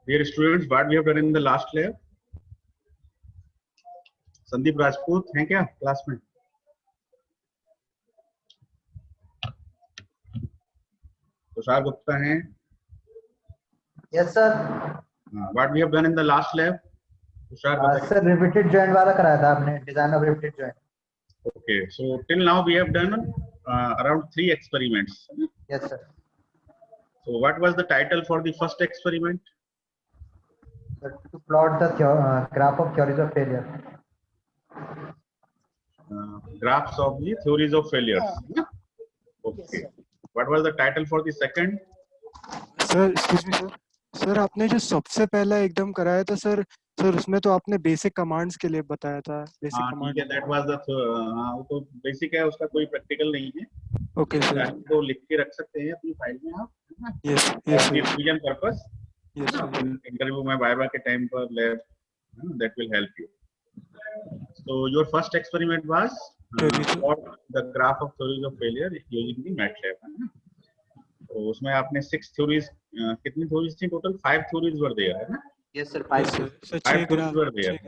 Dear students, what we have done in the last lab? Sandeep Rajput हैं क्या class में? तुषार गुप्ता हैं? Yes sir. What we have done in the last lab? Tushar बताइए. Sir repeated joint वाला कराया था आपने, design of repeated joint. Okay, so till now we have done around 3 experiments. Yes sir. So what was the title for the first experiment? Sir, to plot the graph of theories of failure. Graphs of the theories of failures. Okay. Yes, sir. What was the title for the second? Sir excuse me sir आपने जो सबसे पहला एकदम कराया था sir उसमें तो आपने बेसिक कमांड्स के लिए बताया था. बेसिक हाँ ठीक है, that was the वो तो बेसिक है, उसका कोई प्रैक्टिकल नहीं है. Okay sir. तो लिख के रख सकते हैं अपनी फाइल में आप. Yes yes revision purpose. Yes sir. Interview में वाइवा के टाइम पर lab, that will help you. So your first experiment was plot the graph of theories of failure using the MATLAB. तो उसमें आपने 6 theories, कितनी theories थी total? 5 theories were there, है ना? Yes sir. 5 theories were there.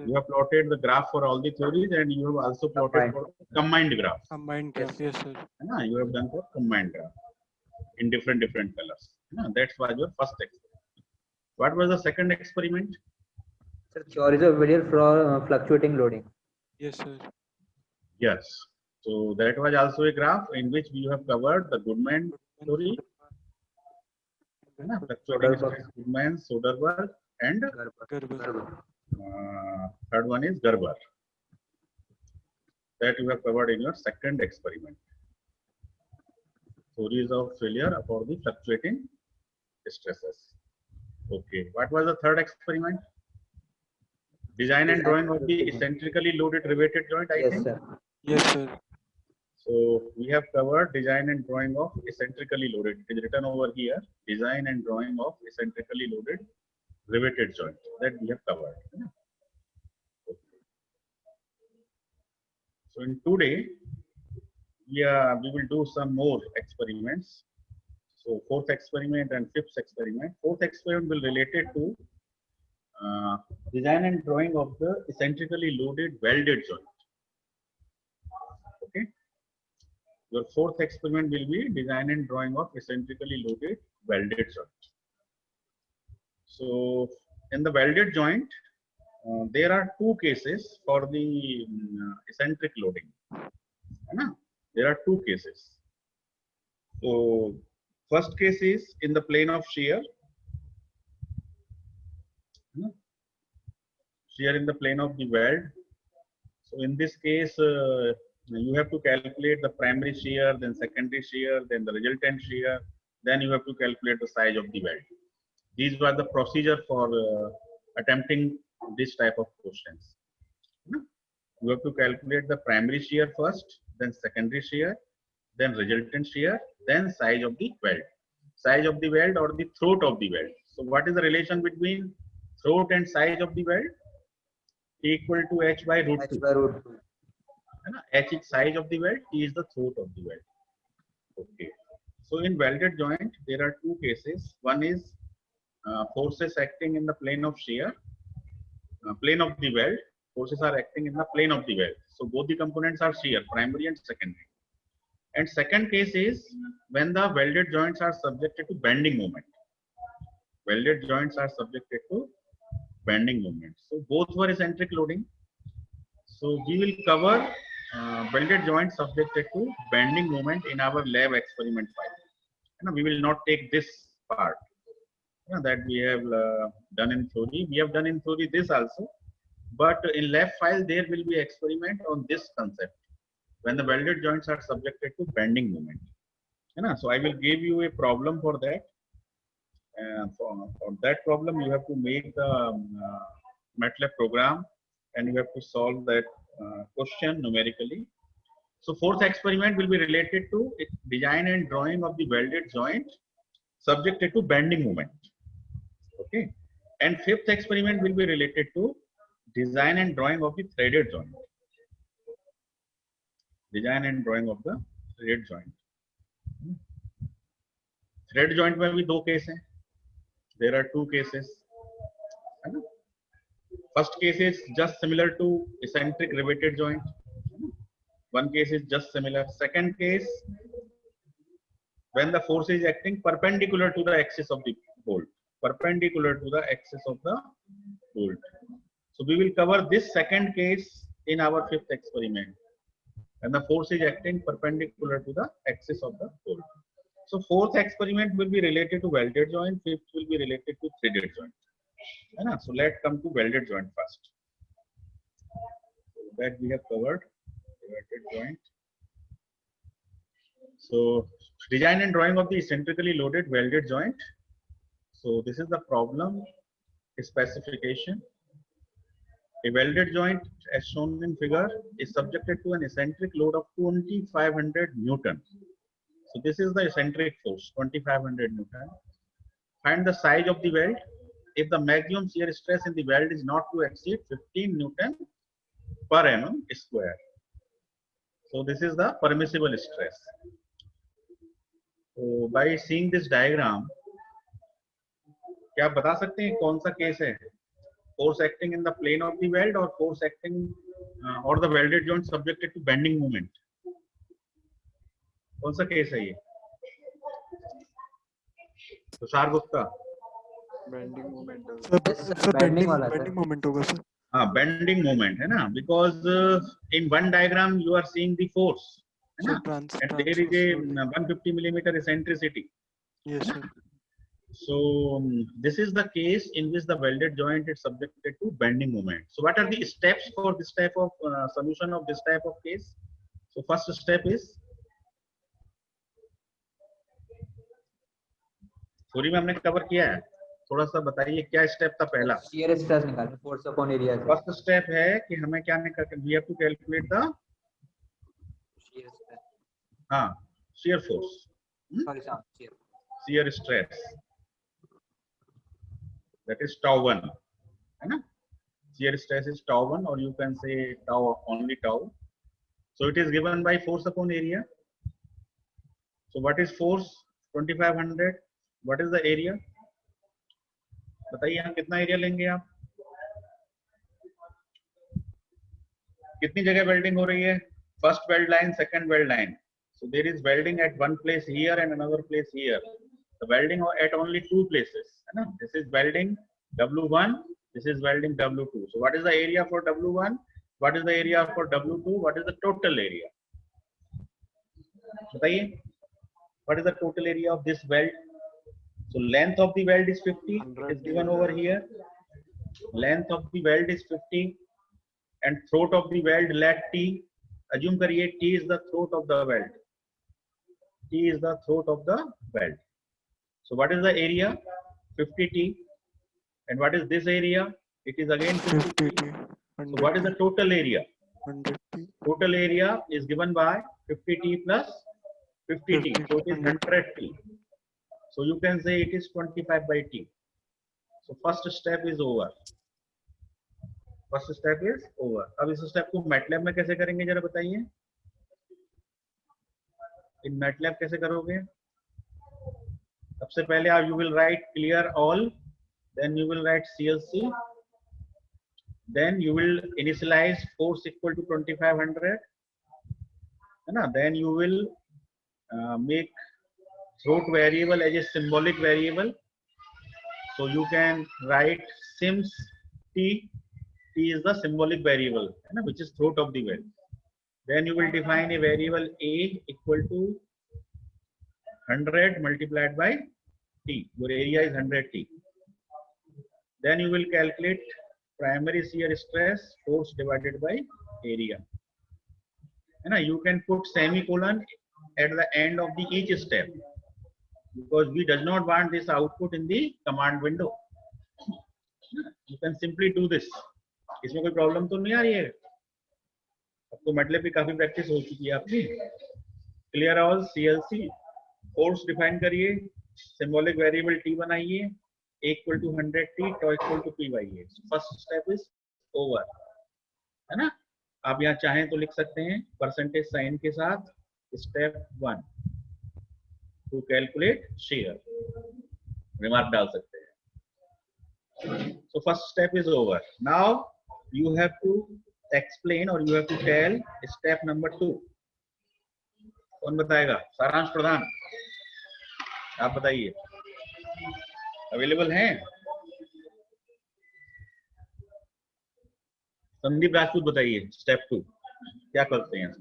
You have plotted the graph for all the theories and you have also plotted for combined graph. Combined graph, yes sir. है ना? You have done for combined graph in different colors. है ना? That was your first experiment. What was the second experiment? Sir, theories of failure for fluctuating loading. Yes sir. Yes. So that was also a graph in which we have covered the Goodman theory, fluctuating stress Goodman, Soderberg, and third one is Gerber. That you have covered in your second experiment. Theories of failure for the fluctuating stresses. Okay. What was the third experiment? Design and drawing of the eccentrically loaded riveted joint, I think. Sir. Yes sir. So we have covered design and drawing of eccentrically loaded. It is written over here. Design and drawing of eccentrically loaded riveted joint. That we have covered. Okay. So in today, we will do some more experiments. So fourth experiment and fifth experiment. Fourth experiment will related to design and drawing of the eccentrically loaded welded joint. Okay. Your fourth experiment will be design and drawing of eccentrically loaded welded joint. So in the welded joint, there are 2 cases for the eccentric loading. There are 2 cases. So first case is in the plane of shear. Shear in the plane of the weld. So in this case, you have to calculate the primary shear, then secondary shear, then the resultant shear, then you have to calculate the size of the weld. These were the procedure for attempting this type of questions. You have to calculate the primary shear first, then secondary shear, then resultant shear, then size of the weld. Size of the weld or the throat of the weld. So what is the relation between throat and size of the weld? Equal to h by root 2. H is size of the weld, T is the throat of the weld. Okay. So in welded joint, there are 2 cases. One is forces acting in the plane of shear, plane of the weld. Forces are acting in the plane of the weld. So both the components are shear, primary and secondary. And second case is when the welded joints are subjected to bending moment. Welded joints are subjected to bending moment. So both were eccentric loading. So we will cover welded joints subjected to bending moment in our lab experiment file. We will not take this part that we have done in theory. We have done in theory this also, but in lab file there will be experiment on this concept when the welded joints are subjected to bending moment. So I will give you a problem for that. For that problem, you have to make the MATLAB program and you have to solve that question numerically. So fourth experiment will be related to design and drawing of the welded joint subjected to bending moment. Okay. And fifth experiment will be related to design and drawing of the threaded joint. Design and drawing of the threaded joint. Thread joint में भी 2 case हैं. There are 2 cases. है ना. First case is just similar to eccentric riveted joint. One case is just similar. Second case, when the force is acting perpendicular to the axis of the bolt, perpendicular to the axis of the bolt. So we will cover this second case in our fifth experiment, when the force is acting perpendicular to the axis of the bolt. So fourth experiment will be related to welded joint, fifth will be related to threaded joint. So let's come to welded joint first. That we have covered welded joint. So design and drawing of the eccentrically loaded welded joint. So this is the problem specification. A welded joint, as shown in figure, is subjected to an eccentric load of 2500 Newton. So this is the eccentric force, 2500 Newton. Find the size of the weld if the maximum shear stress in the weld is not to exceed 15 Newton per mm square. So this is the permissible stress. So by seeing this diagram, क्या आप बता सकते हैं कौन सा case है? Force acting in the plane of the weld or force acting or the welded joint subjected to bending moment? कौन सा केस है ये? Tushar Gupta. Bending moment Yes, sir bending वाला sir. बेंडिंग मोमेंट होगा सर. हाँ, bending moment है ना, because in one diagram you are seeing the force, है ना, and there is a 150 millimeter eccentricity. Yes sir. So this is the case in which the welded joint is subjected to bending moment. So what are the steps for this type of solution of this type of case? So first step is, theory में हमने cover किया है, थोड़ा सा बताइए क्या step था पहला? Shear stress निकालना, force upon area से. फर्स्ट स्टेप है कि हमें क्या निकाल, we have to calculate the Shear stress. हाँ shear force, Sorry, sir. Shear. shear stress, that is tau 1, है ना? Shear stress is tau 1 or you can say tau, only tau. So it is given by force upon area. So what is force? 2500. What is the area? बताइए यहाँ कितना area लेंगे आप? कितनी जगह welding हो रही है? First weld line, second weld line. So there is welding at one place here and another place here. The welding at only two places. है ना? This is welding W1. This is welding W2. So what is the area for W1? What is the area for W2? What is the total area? बताइए. What is the total area of this weld? So length of the weld is 50. It is given over here. Length of the weld is 50, and throat of the weld, let T. Assume करिए T is the throat of the weld. T is the throat of the weld. So what is the area? 50T. And what is this area? It is again 50T. So what is the total area? 100T. Total area is given by 50T plus 50T. So it is 100T. So you can say it is 25 by T. So first step is over. First step is over. अब इस step को MATLAB में कैसे करेंगे जरा बताइए. In MATLAB कैसे करोगे? सबसे पहले आप you will write clear all, then you will write CLC, then you will initialize force equal to 2500, है ना? Then you will make throat variable as a symbolic variable. So you can write sims T. T is the symbolic variable, which is throat of the weld. Then you will define a variable A equal to 100 multiplied by T. Your area is 100T. Then you will calculate primary shear stress, force divided by area. You can put semicolon at the end of the each step, because we does not want this output in the command window. You can simply do this. इसमें कोई problem तो नहीं आ रही है? अब तो MATLAB भी काफी प्रैक्टिस हो चुकी है आपकी. Clear all. CLC, force define करिए, सिंबॉलिक वेरिएबल T बनाइए, A equal to 100T, tau equal to P by A. First step is over, है ना? आप यहाँ चाहें तो लिख सकते हैं परसेंटेज साइन के साथ step 1 to calculate share, remark डाल सकते हैं. So first step is over. Now you have to explain or you have to tell step number 2. कौन बताएगा? सारांश प्रधान, आप बताइए। अवेलेबल हैं? संदीप राजपूत बताइए स्टेप 2 क्या करते हैं।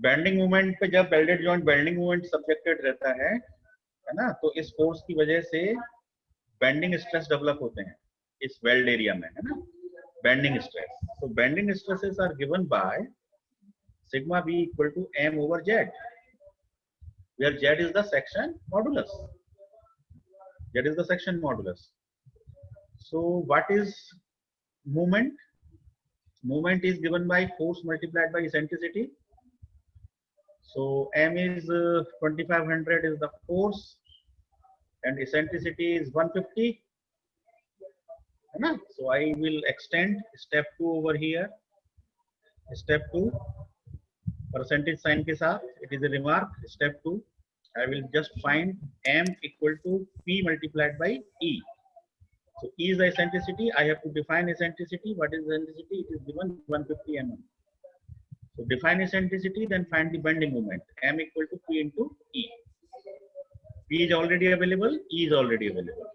बेंडिंग मूवमेंट पे जब welded joint bending movement subjected रहता है ना, तो इस फोर्स की वजह से बेंडिंग स्ट्रेस डेवलप होते हैं इस वेल्ड एरिया में, है ना, बेंडिंग स्ट्रेस। तो bending stresses are given by sigma B equal to m over z, where z is the section modulus. Z is the section modulus. So what is movement? Movement is given by force multiplied by eccentricity. So m is 2500 is the force and eccentricity is 150, है ना? So I will extend step 2 over here. Step 2 percentage sign के साथ, it is a remark. Step 2, I will just find m equal to p multiplied by e. So e is the eccentricity. I have to define eccentricity. What is eccentricity? It is given 150 mm. So define eccentricity, then find the bending moment. M equal to P into E. P is already available, E is already available.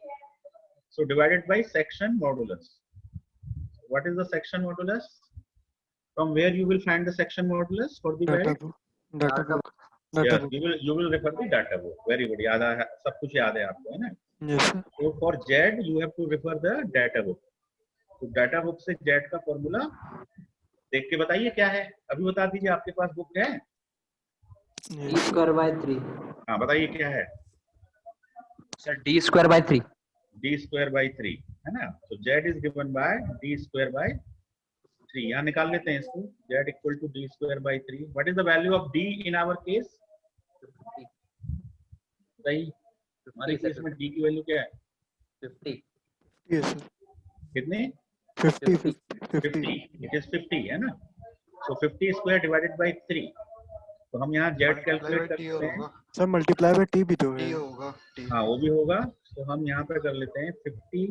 So divided by section modulus. What is the section modulus? From where you will find the section modulus for the Data weld? book. Data book. Yes, Data book. you will refer the data book. Very good. याद है, सब कुछ याद है आपको, है ना? Yes, sir. So for Z you have to refer the data book. तो data book से Z का फॉर्मूला देख के बताइए क्या है। अभी बता दीजिए, आपके पास बुक है? d square by 3. हाँ बताइए क्या है? Sir, d square by 3. D square by 3, है ना? तो Z is given by D square by 3. यहाँ निकाल लेते हैं इसको। Z equal to D square by 3. What is the value of D in our case? सही, हमारे केस में D की वैल्यू क्या है? 50. Yes, sir. कितनी? 50. 50. It is 50, है ना? So 50 square divided by 3. तो हम यहाँ Z कैलकुलेट करते हैं। सर मल्टीप्लाई बाय टी भी तो है। हाँ वो भी होगा। तो हम यहाँ पे कर लेते हैं 50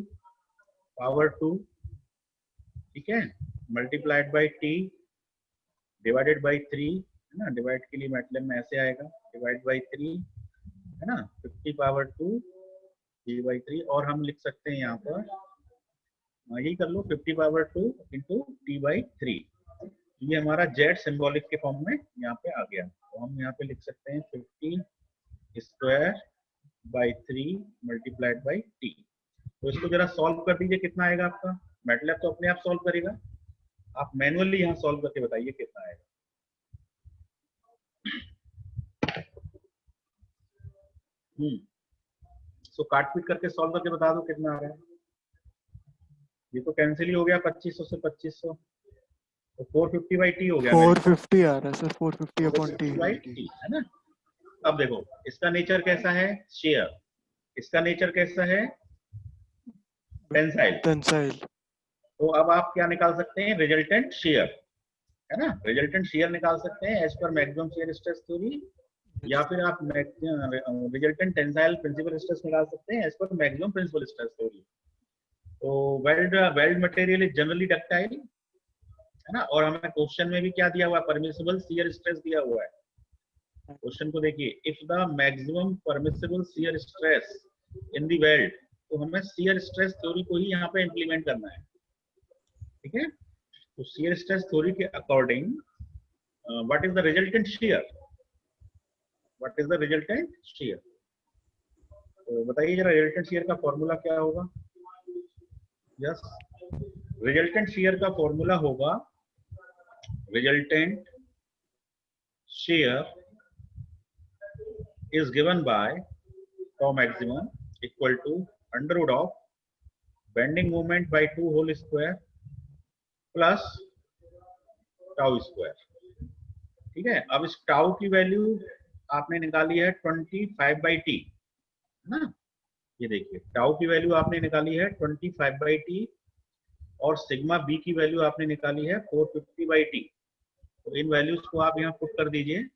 पावर 2, ठीक है, multiplied by T divided by 3, है ना? डिवाइड के लिए मतलब में ऐसे आएगा, डिवाइड बाय 3, है ना? 50 पावर 2 डी बाई 3, और हम लिख सकते हैं यहाँ पर, यही कर लो, 50 पावर 2 इंटू टी बाई 3। ये हमारा जेड सिंबॉलिक के फॉर्म में यहाँ पे आ गया। तो हम यहाँ पे लिख सकते हैं 50 square by 3 multiplied by T. तो इसको जरा सॉल्व कर दीजिए, कितना आएगा आपका? मैटलैब तो अपने आप सॉल्व करेगा, आप मैनुअली यहाँ सॉल्व करके बताइए कितना आएगा। सो काट पीट करके सॉल्व करके बता दो कितना आ रहा है। ये तो कैंसिल ही हो गया, 2500 से 2500, तो 450 बाई टी हो गया। 450 आ रहा है सर, 450 अपॉन टी, है ना? अब देखो इसका नेचर कैसा है, शेयर, इसका नेचर कैसा है, टेंसाइल। तो अब आप क्या निकाल सकते हैं, रिजल्टेंट शेयर, है ना? रिजल्टेंट शेयर निकाल सकते हैं as per maximum shear stress theory, या फिर आप रिजल्टेंट टेंसाइल प्रिंसिपल स्ट्रेस निकाल सकते हैं as per maximum principal stress theory. तो weld material is generally ductile, है ना? और हमें क्वेश्चन में भी क्या दिया हुआ है, परमिसिबल शियर स्ट्रेस दिया हुआ है। क्वेश्चन को देखिए, if the maximum permissible shear stress in the weld, तो हमें शियर स्ट्रेस थ्योरी को ही यहाँ पे इंप्लीमेंट करना है, ठीक है? तो शियर स्ट्रेस थ्योरी के according what is the resultant shear, what is the resultant shear? तो बताइए जरा, रिजल्टेंट शियर का फॉर्मूला क्या होगा? यस, रिजल्टेंट शियर का फॉर्मूला होगा, resultant shear is given by tau maximum equal to under root of bending moment by 2 whole square plus tau square, ठीक है? अब इस टाउ की वैल्यू आपने निकाली है 25 बाई टी, है ना? ये देखिए टाउ की वैल्यू आपने निकाली है 25 बाई टी, और सिग्मा बी की वैल्यू आपने निकाली है 450 बाई टी। तो इन वैल्यूज को आप यहाँ पुट कर दीजिए,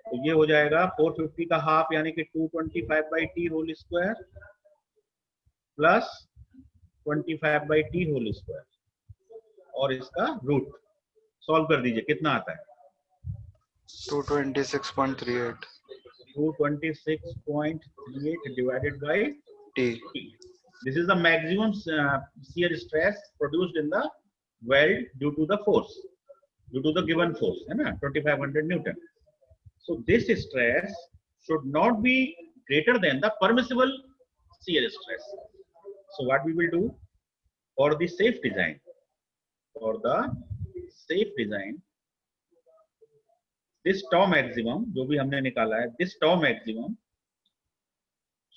तो ये हो जाएगा 450 का हाफ यानी कि 225 by T whole square plus 25/t whole square और इसका रूट सॉल्व कर दीजिए, कितना आता है? 226.38 226.38 divided by T. T. This is the maximum shear stress produced in the weld due to the force, due to the given force, है ना, 2500 Newton. So this stress should not be greater than the permissible shear stress. So what we will do for the safe design, this tau maximum जो भी हमने निकाला है, this tau maximum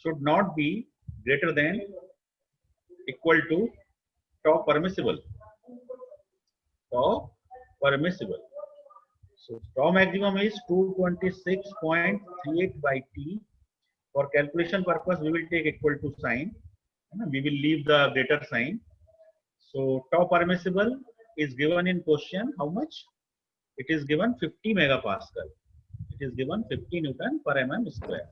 should not be greater than equal to tau permissible. So tau maximum is 226.38 by T. For calculation purpose, we will take equal to sign. We will leave the greater sign. So tau permissible is given in question. How much? It is given 50 megapascal. It is given 50 Newton per mm square.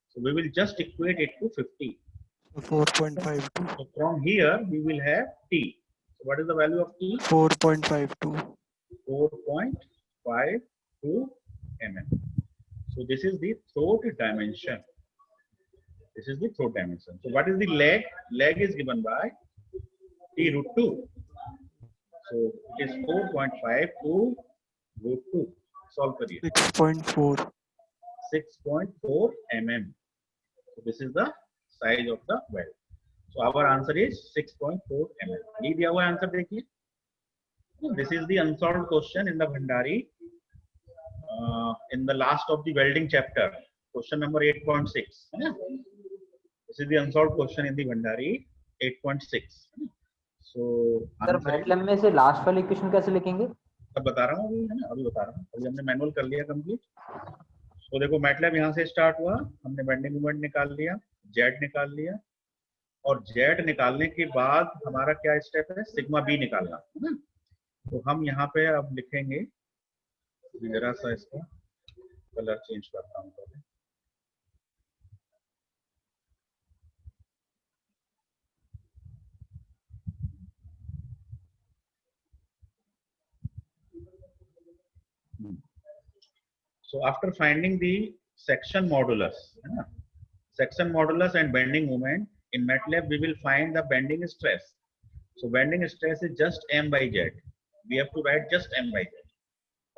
So we will just equate it to 50. 4.52. So from here we will have T. So what is the value of T? 4.52. 4.52 mm. So this is the throat dimension. This is the throat dimension. So what is the leg? Leg is given by T root 2. So it is 4.52 root 2. Solve करिए. 6.4. 6.4 mm. So this is the size of the weld. So our answer is 6.4 mm. ये दिया हुआ answer देखिए. This is the unsolved question in the Bhandari in the last of the welding chapter, question number 8.6. This is the unsolved question in the Bhandari 8.6. So sir MATLAB में से last वाले equation कैसे लिखेंगे? अब बता रहा हूँ अभी, है ना, अभी बता रहा हूँ. अभी हमने मैनुअल कर लिया कंप्लीट. तो देखो मैटलैब यहाँ से स्टार्ट हुआ, हमने बेंडिंग मोमेंट निकाल लिया, जेड निकाल लिया, और जेड निकालने के बाद हमारा क्या स्टेप है? सिग्मा बी निकालना, है ना. तो हम यहाँ पे अब लिखेंगे, जरा सा इसका कलर चेंज करता हूँ पहले. So after finding the section modulus and bending moment in MATLAB, we will find the bending stress. So bending stress is just m by z. We have to write just m by z.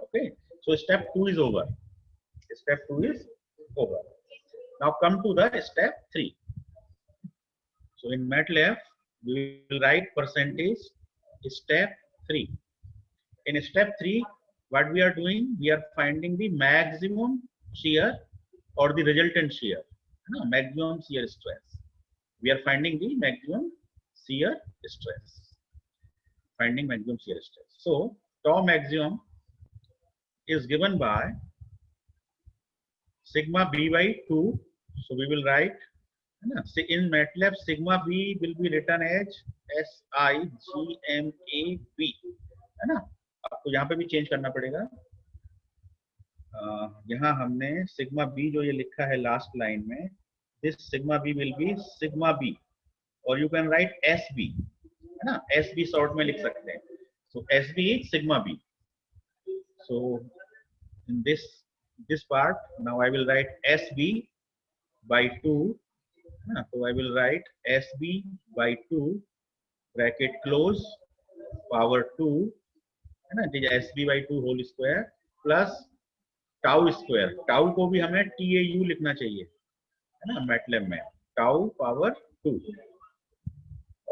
Okay. So step 2 is over. Step 2 is over. Now come to the step 3. So in MATLAB, we will write percentage step 3. In step 3, what we are doing? We are finding the maximum shear or the resultant shear. Maximum shear stress. We are finding the maximum shear stress. Finding maximum shear stress. So tau maximum is given by sigma b by 2. So we will write in MATLAB sigma b will be written as SIGMAB, है ना. आपको यहाँ पे भी change करना पड़ेगा. यहाँ हमने सिग्मा बी जो ये लिखा है लास्ट लाइन में, this sigma B will be sigma B, और you can write S B, है ना. एस बी शॉर्ट में लिख सकते हैं. So S B is sigma B. So in this part now I will write S B by 2. तो I will write S B by 2 bracket close power 2, है ना. S B by 2 whole square plus tau square. Tau को भी हमें TAU लिखना चाहिए, है ना, मैटलैब में. Tau power 2.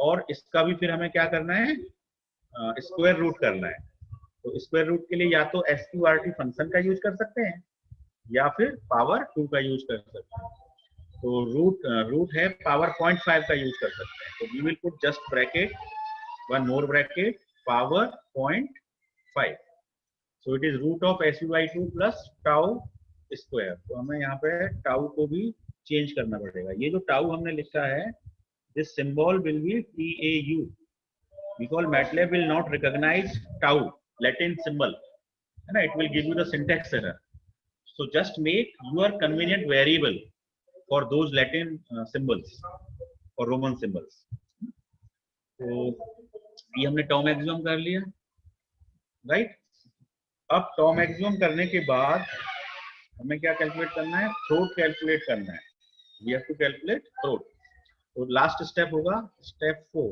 और इसका भी फिर हमें क्या करना है? स्क्वायर रूट करना है. तो स्क्वायर रूट के लिए या तो SQRT फंक्शन का यूज कर सकते हैं या फिर पावर 2 का यूज कर सकते हैं. तो रूट है पावर 0.5 का यूज कर सकते हैं. तो we will put just bracket, one more bracket, power 0.5. So it is root of SU by 2 plus tau square. तो हमें यहाँ पे टाउ को भी चेंज करना पड़ेगा. ये जो टाउ हमने लिखा है, this symbol will be TAU, because MATLAB will not recognize tau Latin symbol, and it will give you the syntax error. So just make your convenient variable for those Latin symbols. और Roman symbols. तो ये हमने टॉ maximum कर लिया, right. अब टॉ maximum करने के बाद हमें क्या कैलकुलेट करना है, थ्रोट कैलकुलेट करना है। We have to calculate throat. तो लास्ट स्टेप होगा step 4,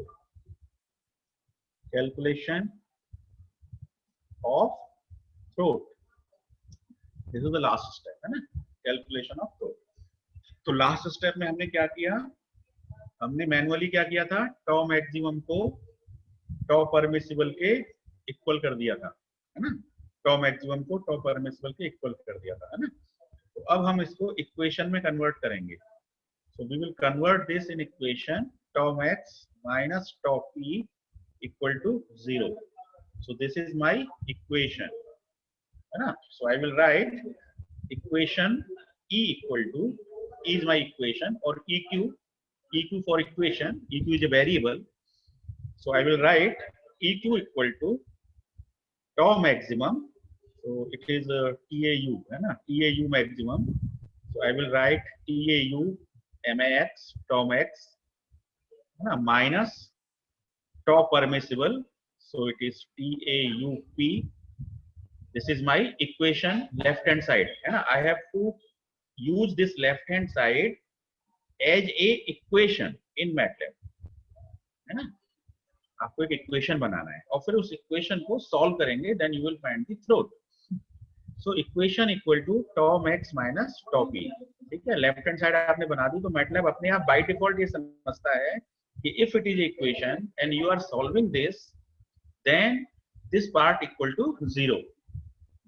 calculation of throat. This is the last step, है ना, कैलकुलेशन ऑफ थ्रोट। तो लास्ट स्टेप में हमने क्या किया, हमने मैनुअली क्या किया था, टॉ मैक्सिमम को टॉ परमिसिबल के इक्वल कर दिया था, है ना, टॉ मैक्सिमम को टॉ परमिसिबल के इक्वल कर दिया था, है ना। तो अब हम इसको इक्वेशन में कन्वर्ट करेंगे। So we will convert this in equation tau max minus tau P equal to 0। So this is my equation, है ना। So I will write equation E equal to, E is my equation, or EQ for equation, EQ is a variable, so I will write EQ equal to tau maximum, so it is TAU, है ना, TAU maximum, so I will write TAU max tau max, है ना, minus tau permissible, so it is TAUP. This is my equation left hand side, है ना. I have to use this left hand side as a equation in MATLAB, है ना. आपको एक equation बनाना है और फिर उस इक्वेशन को सॉल्व करेंगे, then you will find the throat. So equation equal to tau max minus tau p. ठीक है, लेफ्ट हैंड साइड आपने बना दी, तो MATLAB अपने आप बाय डिफॉल्ट ये समझता है कि if it is equation and you are solving this, then this part equal to 0.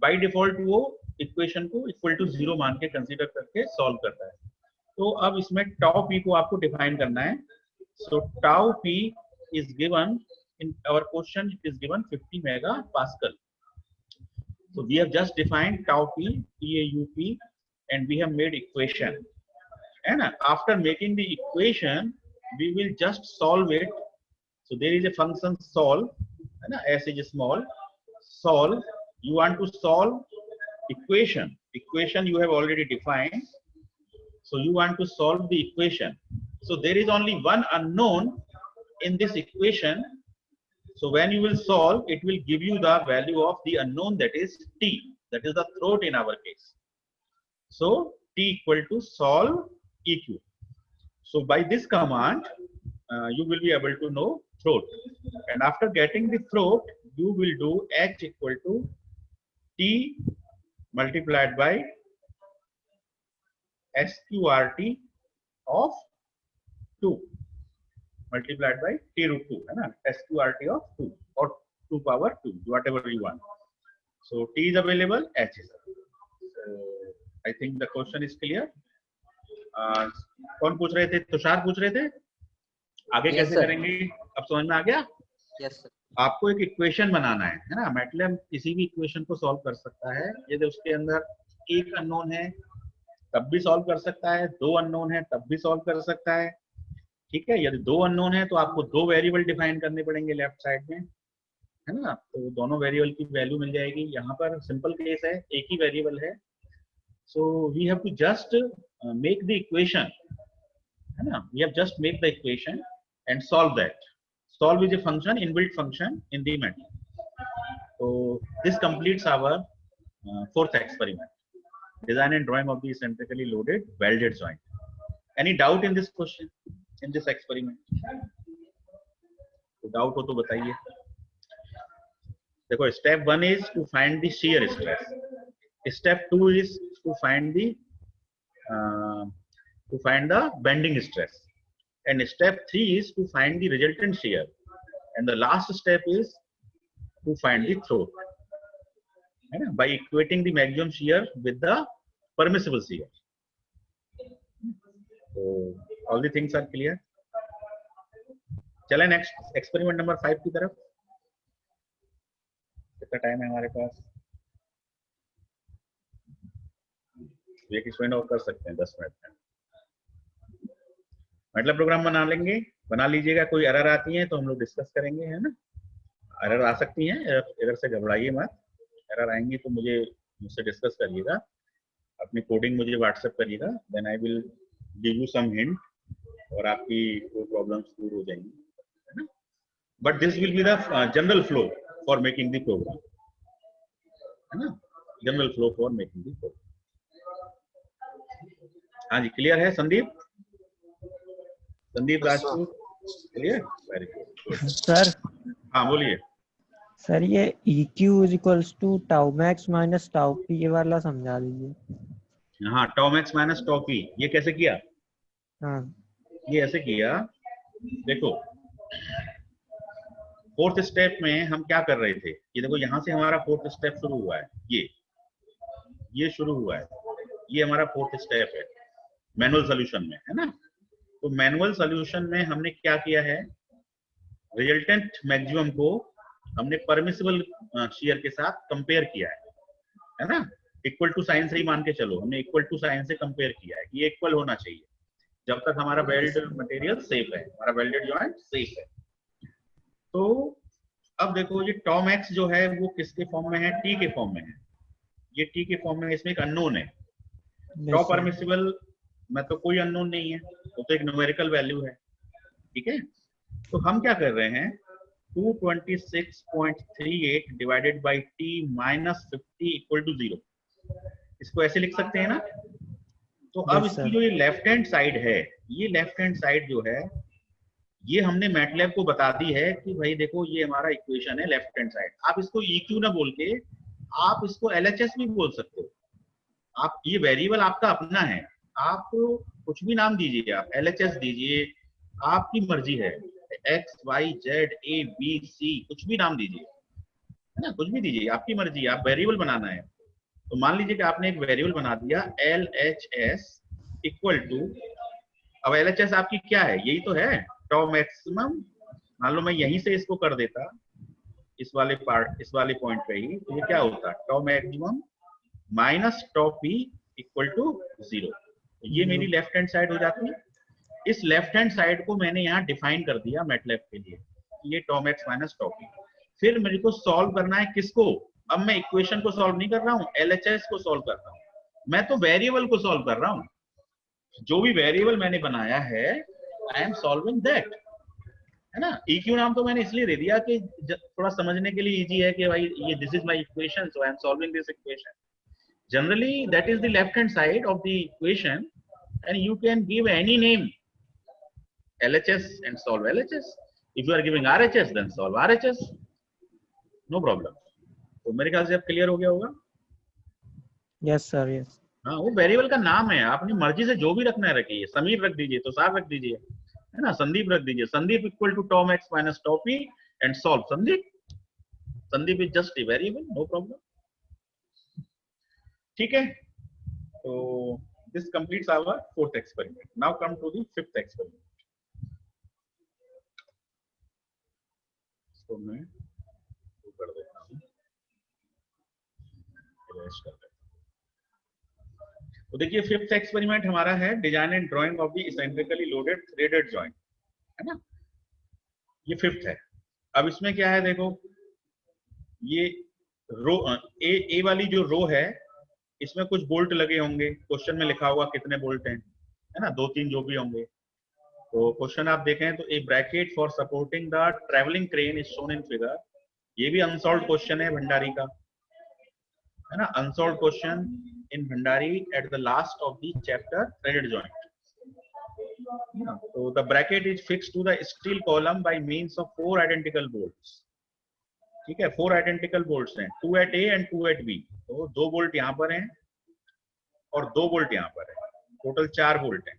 By default वो इक्वेशन को इक्वल टू 0 मान के कंसीडर करके सॉल्व करता है. तो अब इसमें tau p को आपको डिफाइन करना है. सो tau p is given in our question, it is given 50 megapascal. So we have just defined tau p, TAUP, and we have made equation, and after making the equation we will just solve it. So there is a function solve, and s is small, solve. You want to solve equation you have already defined, so you want to solve the equation. So there is only one unknown in this equation, so when you will solve, it will give you the value of the unknown, that is t, that is the throat in our case. So t equal to solve EQ. So by this command you will be able to know throat, and after getting the throat you will do h equal to t multiplied by SQRT of 2 multiplied by t root 2, है ना, SQRT of 2 or 2 power 2, whatever you want. So t is available, h is available. So I think the question is clear. कौन पूछ रहे थे? तुषार पूछ रहे थे आगे Yes, कैसे sir. करेंगे, अब समझ में आ गया? Yes, sir. आपको एक इक्वेशन बनाना है ना. MATLAB किसी भी इक्वेशन को सॉल्व कर सकता है. यदि उसके अंदर एक अननोन है तब भी सॉल्व कर सकता है, 2 अननोन है तब भी सॉल्व कर सकता है. ठीक है, यदि 2 अननोन है तो आपको 2 वेरिएबल डिफाइन करने पड़ेंगे लेफ्ट साइड में, है ना. तो दोनों वेरिएबल की वैल्यू मिल जाएगी. यहाँ पर सिंपल केस है, एक ही वेरिएबल है. So we have to just make the equation, है ना. We have just make the equation and solve that. Solve is a function, inbuilt function in the MATLAB. So this completes our 4th experiment, design and drawing of the eccentrically loaded welded joint. Any doubt in this question, in this experiment? तो doubt हो तो बताइए. देखो, step 1 is to find the shear stress. Step 2 is to find the bending stress. And step 3 is to find the resultant shear, and the last step is to find the throat, by equating the maximum shear with the permissible shear. So all the things are clear. चलें next experiment number 5 की तरफ. कितना time है हमारे पास? एक experiment और कर सकते हैं 10 मिनट में. मतलब प्रोग्राम बना लीजिएगा. कोई एरर आती है तो हम लोग डिस्कस करेंगे, है ना. एरर आ सकती हैं, एरर से घबराइए मत. एरर आएंगी तो मुझसे डिस्कस करिएगा, अपनी कोडिंग मुझे व्हाट्सएप करिएगा, then I will give you some hint और आपकी वो प्रॉब्लम्स दूर हो जाएंगी, है ना। But this will be the general flow for making the program, है ना, general flow for making the program. हाँ जी, क्लियर है Sandeep? Sandeep Rajput, clear? Very good. Sir हाँ बोलिए। सर ये EQ is equals to tau max minus tau P, ये वाला समझा दीजिए। हाँ, tau max minus tau P, ये कैसे किया? हाँ ये ऐसे किया, देखो फोर्थ स्टेप में हम क्या कर रहे थे, ये देखो यहाँ से हमारा फोर्थ स्टेप शुरू हुआ है, ये शुरू हुआ है, ये हमारा फोर्थ स्टेप है मैनुअल सॉल्यूशन में, है ना। तो मैनुअल सॉल्यूशन में हमने क्या किया है, रिजल्टेंट मैक्सिमम को हमने परमिसिबल शेयर के साथ कंपेयर किया है ना। इक्वल टू साइन से ही मान के चलो, हमने इक्वल टू साइन से कंपेयर किया है कि ये इक्वल होना चाहिए जब तक हमारा वेल्ड मटेरियल सेफ है, हमारा वेल्डेड जॉइंट सेफ है। तो अब देखो ये टॉम एक्स जो है वो किसके फॉर्म में है, टी के फॉर्म में है, ये टी के फॉर्म में है, इसमें एक अननोन है। टॉ परमिसिबल में तो कोई अननोन नहीं है, वो तो एक न्यूमेरिकल वैल्यू है, ठीक है। तो हम क्या कर रहे हैं, 226.38 divided by T minus 50 equal to 0, इसको ऐसे लिख सकते हैं ना। तो अब इसकी जो ये लेफ्ट हैंड साइड है, ये लेफ्ट हैंड साइड जो है ये हमने मैटलैब को बता दी है कि भाई देखो ये हमारा इक्वेशन है लेफ्ट हैंड साइड। आप इसको EQ ना बोल के आप इसको LHS भी बोल सकते हो, आप ये वेरिएबल आपका अपना है, आप कुछ भी नाम दीजिए, आप LHS दीजिए, आपकी मर्जी है, X Y Z A B C कुछ भी नाम दीजिए, है ना, कुछ भी दीजिए, आपकी मर्जी, आप वेरिएबल बनाना है। तो मान लीजिए कि आपने एक वेरिएबल बना दिया LHS इक्वल टू, अब LHS आपकी क्या है, यही तो है टॉ मैक्सिमम। मान लो मैं यहीं से इसको कर देता, इस वाले पार्ट, इस वाले पॉइंट पे ही, तो ये क्या होता, tau maximum minus tau P equal to 0। ये मेरी लेफ्ट हैंड साइड हो जाती है। इस लेफ्ट हैंड साइड को मैंने यहाँ डिफाइन कर दिया मैटलैब के लिए, ये टॉ मैक्स माइनस टॉ पी। फिर मेरे को सॉल्व करना है किसको, अब मैं इक्वेशन को सॉल्व नहीं कर रहा हूँ, LHS को सॉल्व कर रहा हूँ, मैं तो वेरिएबल को सॉल्व कर रहा हूँ। जो भी वेरिएबल मैंने बनाया है आई एम सॉल्विंग दैट, है ना। EQ नाम तो मैंने इसलिए दे दिया कि थोड़ा समझने के लिए इजी है कि भाई ये this is my equation, so I am solving this equation. Generally that is the left hand side of the equation and you can give any name, LHS and solve LHS. If you are giving RHS then solve RHS, no problem. तो मेरे ख्याल से अब clear हो गया होगा। Yes sir yes. हाँ, वो वेरिएबल का नाम है, अपनी मर्जी से जो भी रखना है रखिए, समीर रख दीजिए तो सार रख दीजिए, है ना, संदीप रख दीजिए, Sandeep equal to tom x minus tau p and solve Sandeep, Sandeep is just a variable, no problem, ठीक है। तो this completes our fourth experiment. Now come to the fifth experiment. इसको मैं कर देता हूँ, कर देता हूँ। तो देखिए फिफ्थ एक्सपेरिमेंट हमारा है design and drying of the eccentrically loaded threaded joint, है ना, ये फिफ्थ है। अब इसमें क्या है, देखो ये रो ए वाली जो रो है इसमें कुछ बोल्ट लगे होंगे, क्वेश्चन में लिखा होगा कितने बोल्ट हैं, है ना, 2-3 जो भी होंगे। तो क्वेश्चन आप देखें तो a bracket for supporting the travelling crane is shown in figure, ये भी अनसॉल्व्ड क्वेश्चन है भंडारी का, है ना, unsolved question in Bhandari at the last of the chapter threaded joint. So the bracket is fixed to the steel column by means of 4 identical bolts. ठीक है, 4 identical bolts हैं, 2 at A and 2 at B. तो 2 bolt यहाँ पर हैं और 2 bolt यहाँ पर है, टोटल 4 बोल्ट हैं,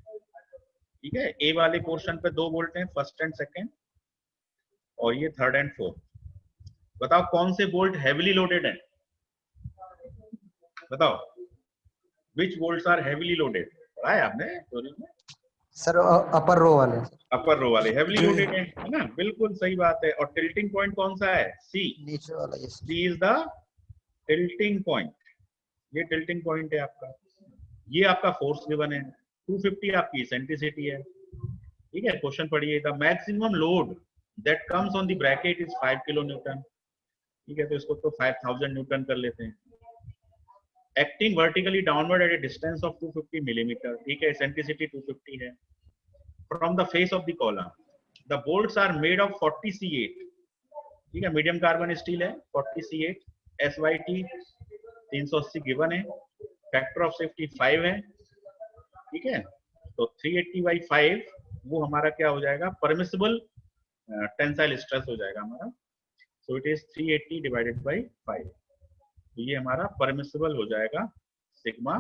ठीक है। A वाले पोर्शन पे 2 बोल्ट हैं, फर्स्ट एंड सेकेंड, और ये थर्ड एंड फोर्थ। बताओ कौन से बोल्ट हैवीली लोडेड हैं, बताओ which bolts are heavily loaded, पढ़ा है आपने थ्योरी में? सर अपर रो वाले, अपर रो वाले हेवीली लोडेड है ना, बिल्कुल सही बात है। और टिल्टिंग पॉइंट कौन सा है, C, नीचे वाला, yes C is the tilting point, ये टिल्टिंग पॉइंट है आपका, ये आपका फोर्स गिवन है, 250 आपकी इसेंट्रिसिटी है, ठीक है। क्वेश्चन पढ़िए, the maximum load that comes on the bracket is 5 kilo Newton, ठीक है, तो इसको तो 5000 न्यूटन कर लेते हैं। Acting vertically downward at a distance of 250 millimetre, ठीक है, इसेंट्रिसिटी 250 है। from the face of the column. The bolts are made of 40 C8. ठीक है, मीडियम कार्बन स्टील है, 40 C8, SYT 380 गिवन है, फैक्टर ऑफ सेफ्टी 5 है, ठीक है। तो 380/5 वो हमारा क्या हो जाएगा, परमिसिबल टेंसाइल स्ट्रेस हो जाएगा हमारा। सो इट इज 380/5। तो ये हमारा परमिसिबल हो जाएगा सिग्मा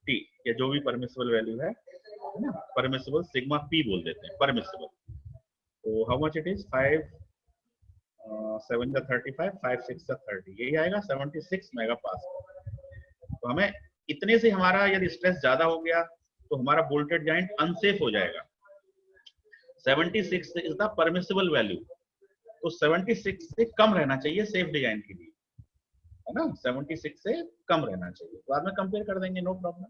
टी, या जो भी परमिसिबल वैल्यू है ना, परमिसिबल सिग्मा पी बोल देते हैं, परमिसिबल। तो हाउ मच इट इज, 5 7 जा 35, 5 6 जा 30, यही आएगा 76 मेगापास्कल। तो हमें इतने से हमारा यदि स्ट्रेस ज्यादा हो गया तो हमारा बोल्टेड जॉइंट अनसेफ हो जाएगा। 76 इज द परमिसिबल वैल्यू, तो 76 से कम रहना चाहिए सेफ डिजाइन के लिए, है ना, 76 से कम रहना चाहिए। बाद में कंपेयर कर देंगे, no problem.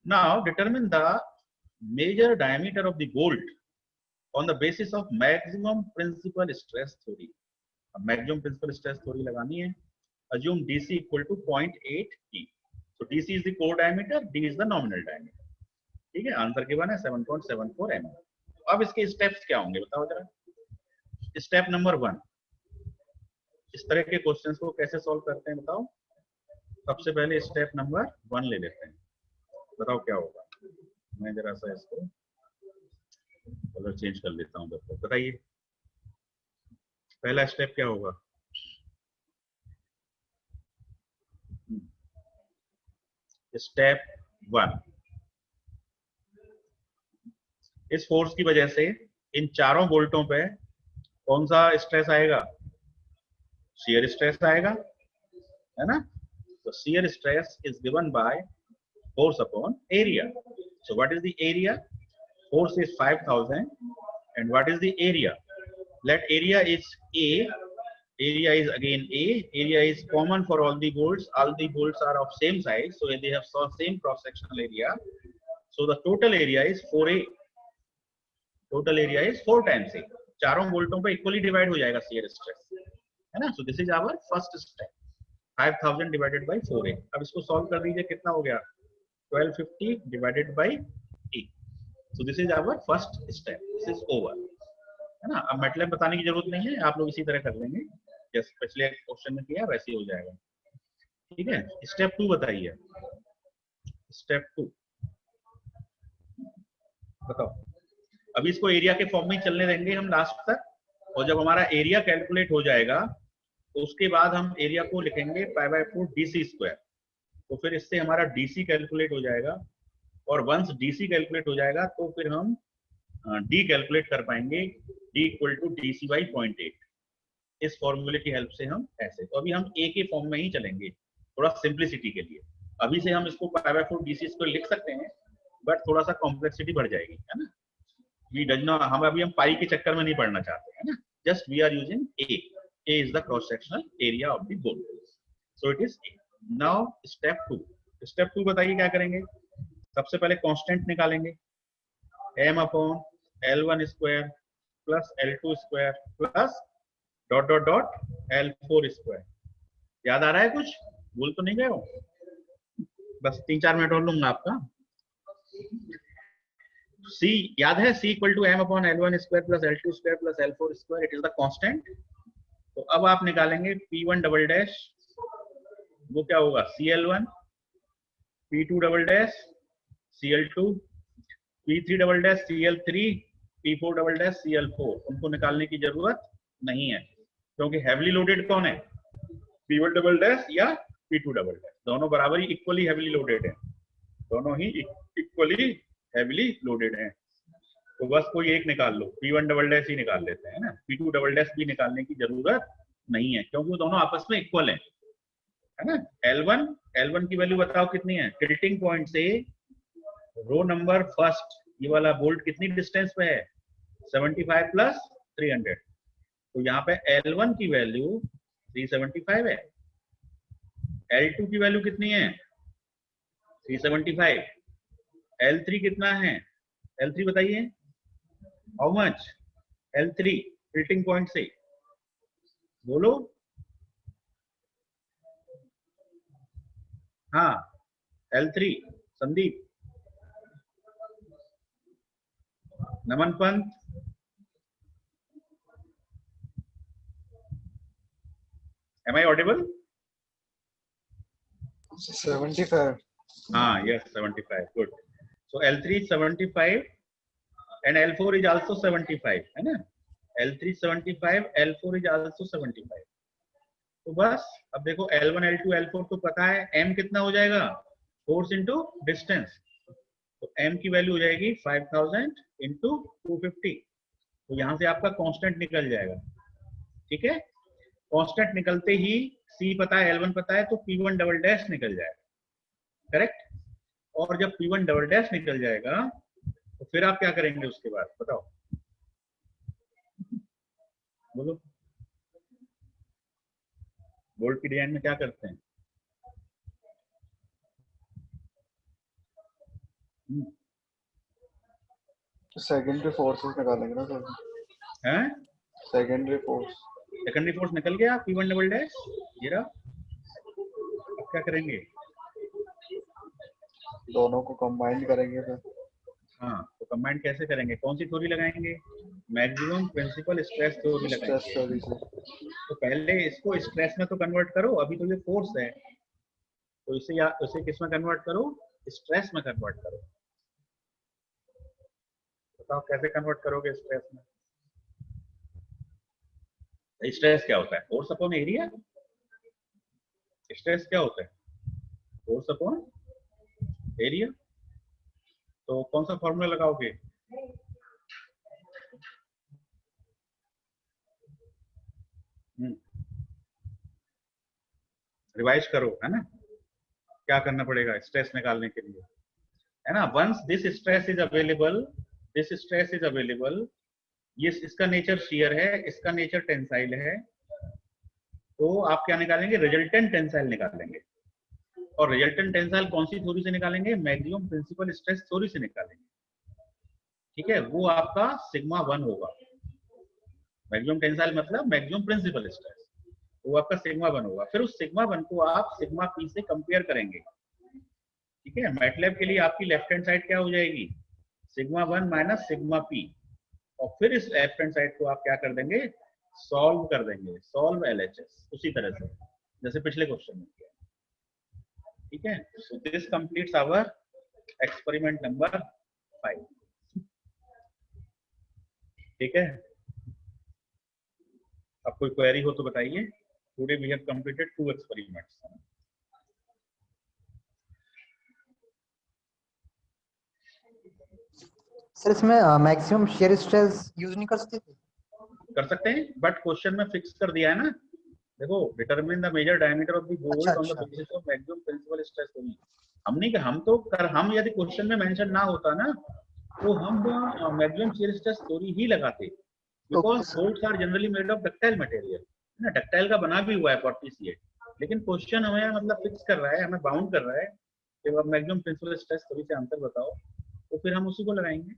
Now determine the major diameter of the bolt on the basis of maximum principal stress theory। अब maximum principal stress theory लगानी है। assume DC equal to 0.8 T। so DC is the core diameter, D is the nominal diameter। ठीक है, answer given है 7.74 mm। अब इसके steps क्या होंगे बताओ जरा। स्टेप नंबर 1, इस तरह के क्वेश्चंस को कैसे सॉल्व करते हैं बताओ। सबसे पहले स्टेप नंबर 1 ले लेते हैं, बताओ क्या होगा। मैं जरा सा इसको कलर चेंज कर लेता हूँ, बताइए पहला स्टेप क्या होगा। स्टेप 1, इस फोर्स की वजह से इन चारों बोल्टों पे कौन सा स्ट्रेस आएगा, शियर स्ट्रेस आएगा, है ना। तो shear stress is given by force upon area. So what is the area, force is 5000 and what is the area, let area is A, area is again A, area is common for all the bolts are of same size, so they have same cross sectional area, so the total area is 4A, total area is 4 times A। चारों बोल्टों पे equally divide हो जाएगा shear stress, है ना। So this is our first step, 5000 divided by 4A। अब इसको solve कर दीजिए, कितना हो गया, 1250 divided by E। So this is our first step, this is over, है ना। अब मैटलैब बताने की जरूरत नहीं है, आप लोग इसी तरह कर लेंगे जैसे पिछले क्वेश्चन में किया वैसे ही हो जाएगा, ठीक है। स्टेप 2 बताइए, स्टेप 2 बताओ। अभी इसको एरिया के फॉर्म में चलने देंगे हम लास्ट तक, और जब हमारा एरिया कैलकुलेट हो जाएगा तो उसके बाद हम एरिया को लिखेंगे π/4 DC²। तो फिर इससे हमारा डीसी कैलकुलेट हो जाएगा, और वंस डीसी कैलकुलेट हो जाएगा तो फिर हम डी कैलकुलेट कर पाएंगे, D = DC/0.8। इस फॉर्मूले की हेल्प से हम ऐसे, तो अभी हम ए के फॉर्म में ही चलेंगे थोड़ा सिंप्लिसिटी के लिए। अभी से हम इसको π/4 DC² लिख सकते हैं, बट थोड़ा सा कॉम्प्लेक्सिटी बढ़ जाएगी, है ना। वी डज नॉट, हम अभी हम पाई के चक्कर में नहीं पढ़ना चाहते, है ना। Just we are using a is the cross sectional area of the bolt, so it is a. Now step 2, step 2 बताइए क्या करेंगे। सबसे पहले कांस्टेंट निकालेंगे, m/L1² plus L2² plus ... L4²। याद आ रहा है कुछ, भूल तो नहीं गए हो, बस 3-4 मिनट और लूंगा आपका। C याद है, C = m/L1² plus L2² plus L4², it is the constant. तो अब आप निकालेंगे P1 वो क्या होगा, Cl1, P2 Cl2, P3 Cl3, P4 Cl4। उनको निकालने की जरूरत नहीं है, क्योंकि हैवीली लोडेड कौन है, P1 या P2, दोनों बराबर ही इक्वली हैवीली लोडेड है, दोनों ही इक्वली हैवीली लोडेड हैं। तो बस कोई एक निकाल लो, P1 ही निकाल लेते हैं ना, P2 भी निकालने की जरूरत नहीं है, क्योंकि वो दोनों आपस में इक्वल है ना। L1 की वैल्यू बताओ कितनी है, टिल्टिंग पॉइंट से रो नंबर फर्स्ट ये वाला बोल्ट कितनी डिस्टेंस पे है, 75 प्लस 300। तो यहाँ पे L1 की वैल्यू 375 है, L2 की वैल्यू कितनी है, 375, L3 कितना है, L3 बताइए, how much L3 tilting point से, बोलो। हाँ L3 Sandeep, Naman Pant, am I audible? 75. Yes, 75. Good. So L3 is 75 and L4 is also 75, है ना? L3 75, L4 is also 75. तो बस अब देखो L1, L2, L4 तो पता है, M कितना हो जाएगा? फोर्स इंटू डिस्टेंस, तो M की वैल्यू हो जाएगी 5000 इंटू 250. तो यहां से आपका कांस्टेंट निकल जाएगा. ठीक है, कांस्टेंट निकलते ही C पता है, L1 पता है, तो P1 डबल डैश निकल जाएगा. करेक्ट. और जब P1 डबल डैश निकल जाएगा तो फिर आप क्या करेंगे उसके बाद, बताओ, बोलो. बोल्ट की डिजाइन में क्या करते हैं? सेकेंडरी फोर्सेस निकालेंगे ना सर. हैं? Secondary force. सेकेंडरी फोर्स निकल गया, P1 डबल डैश ये रहा. अब क्या करेंगे? दोनों को कंबाइन करेंगे फिर. हाँ, तो कंबाइन कैसे करेंगे? कौन सी थ्योरी लगाएंगे? Maximum principal stress theory stress लगाएंगे. थ्योरी से. तो पहले इसको स्ट्रेस में तो कन्वर्ट करो, अभी तो ये फोर्स है, तो इसे या इसे किस में कन्वर्ट करो? स्ट्रेस में कन्वर्ट करो. बताओ कैसे कन्वर्ट करोगे स्ट्रेस में? स्ट्रेस क्या होता है? Force upon area. स्ट्रेस क्या होता है? Force upon area. तो कौन सा फॉर्मूला लगाओगे? रिवाइज करो, है ना? क्या करना पड़ेगा स्ट्रेस निकालने के लिए, है ना? Once this stress is available, this stress is available, ये इसका नेचर शियर है, इसका नेचर टेंसाइल है, तो आप क्या निकालेंगे? रिजल्टेंट टेंसाइल निकालेंगे. और रिजल्टेंट टेंसाइल कौन सी थ्योरी से निकालेंगे? मैक्सिमम प्रिंसिपल स्ट्रेस थ्योरी से निकालेंगे. ठीक है, वो आपका सिग्मा 1 होगा. मैक्सिमम टेंसाइल मतलब मैक्सिमम प्रिंसिपल स्ट्रेस, वो आपका सिग्मा 1 होगा. फिर उस सिग्मा 1 को आप सिग्मा पी से कंपेयर करेंगे. ठीक है, मैटलैब के लिए आपकी लेफ्ट हैंड साइड क्या हो जाएगी? Sigma 1 minus sigma P. और फिर इस लेफ्ट हैंड साइड को आप क्या कर देंगे? सॉल्व कर देंगे. सॉल्व एलएचएस, उसी तरह से जैसे पिछले क्वेश्चन में किया. ठीक है, so this completes our experiment number 5. ठीक है, अब कोई क्वेरी हो तो बताइए. Today we have completed 2 experiments. Sir इसमें मैक्सिमम शेयर स्ट्रेस यूज नहीं कर सकते थे? कर सकते हैं, बट क्वेश्चन में फिक्स कर दिया है ना. देखो, determine the major diameter of the bolt on the basis of maximum principal stress theory. हमने कि हम तो कर, हम यदि क्वेश्चन में मेंशन ना होता ना, तो हम मैक्सिमम शेयर स्ट्रेस थ्योरी ही लगाते. Because bolts are generally made of ductile material, है ना? डक्टाइल का बना भी हुआ है 48. लेकिन क्वेश्चन हमें मतलब फिक्स कर रहा है, हमें बाउंड कर रहा है कि अब मैक्सिमम प्रिंसिपल स्ट्रेस थ्योरी से आंसर बताओ, तो फिर हम उसी को लगाएंगे.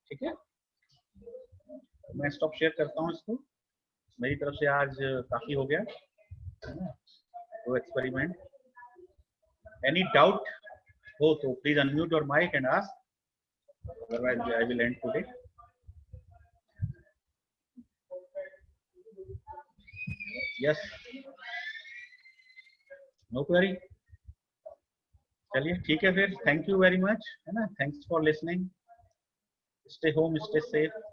ठीक है, मैं स्टॉप शेयर करता हूँ इसको. मेरी तरफ से आज काफी हो गया, है ना? तो एक्सपेरिमेंट. एनी डाउट हो तो please unmute your mic and ask, otherwise I will end today. Yes, no query. चलिए ठीक है फिर. थैंक यू वेरी मच, है ना? Thanks for listening. Stay home, stay safe.